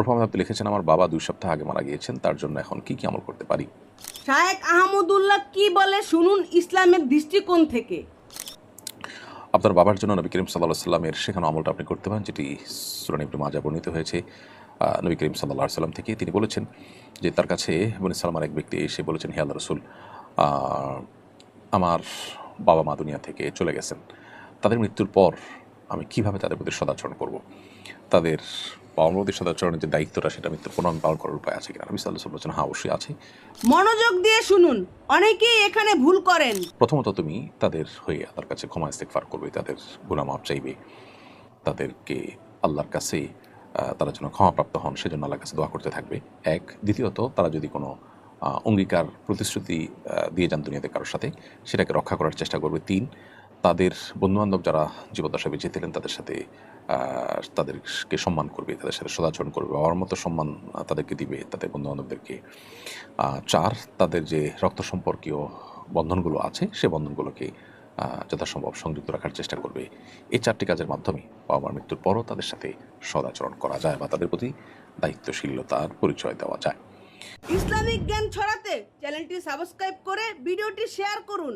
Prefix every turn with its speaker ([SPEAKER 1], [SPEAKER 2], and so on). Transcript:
[SPEAKER 1] প্রফাম আপনি লিখেছেন, আমার বাবা 2 সপ্তাহ আগে মারা গিয়েছেন, তার জন্য এখন কি কি আমল করতে পারি?
[SPEAKER 2] শায়েখ আহমদুল্লাহ কি বলে শুনুন ইসলামের দৃষ্টিকোণ থেকে।
[SPEAKER 1] আপনার বাবার জন্য নবী করিম সাল্লাল্লাহু আলাইহি সাল্লামের শেখানো আমলটা আপনি করতে পারেন, যেটি সূরা ইবনে মাজাহ বর্ণিত হয়েছে নবী করিম সাল্লাল্লাহু আলাইহি সাল্লাম থেকে। তিনি বলেছেন যে তার কাছে বনী সালামার এক ব্যক্তি এসে বলেছেন, হে আল্লাহর রাসূল, আমার বাবা মা দুনিয়া থেকে চলে গেছেন, তাদের মৃত্যুর পর আমি কিভাবে তাদের প্রতি সদাচরণ করব, তাদের বাবা মার প্রতি সদাচরণের যে দায়িত্বটা সেটা মৃত্যুর পর আমি পালন করার উপায় আছে কিনা? নবী সাল্লাল্লাহু আলাইহি ওয়াসাল্লাম বলেছেন, হ্যাঁ অবশ্যই আছে।
[SPEAKER 2] মনোযোগ দিয়ে শুনুন, অনেকেই এখানে ভুল করেন।
[SPEAKER 1] প্রথমত তুমি তাদের হয়ে আল্লাহর কাছে ক্ষমা ইস্তেগফার করবে, তাদের গুনাহ মাফ চাইবে, তাদেরকে আল্লাহর কাছে তারা যেন ক্ষমাপ্রাপ্ত হন সেজন্য আল্লাহর কাছে দোয়া করতে থাকবে, এক। দ্বিতীয়ত তারা যদি কোনো অঙ্গীকার প্রতিশ্রুতি দিয়ে যান দুনিয়াতে কারোর সাথে, সেটাকে রক্ষা করার চেষ্টা করবে, তিন। তাদের বন্ধুবান্ধব যারা জীবদ্দশায় বেঁচে ছিলেন তাদের সাথে তাদেরকে সম্মান করবে, তাদের সাথে সদাচরণ করবে, বাবার মতো সম্মান তাদেরকে দিবে, তাদের বন্ধুবান্ধবদেরকে, চার। তাদের যে রক্ত সম্পর্কীয় বন্ধনগুলো আছে সে বন্ধনগুলোকে যথাসম্ভব সংযুক্ত রাখার চেষ্টা করবে। এই 4টি কাজের মাধ্যমে বাবা মার মৃত্যুর পরও তাদের সাথে সদাচরণ করা যায় বা তাদের প্রতি দায়িত্বশীলতার পরিচয় দেওয়া যায়।
[SPEAKER 2] ইসলামিক জ্ঞান ছড়াতে চ্যানেলটি সাবস্ক্রাইব করে ভিডিওটি শেয়ার করুন।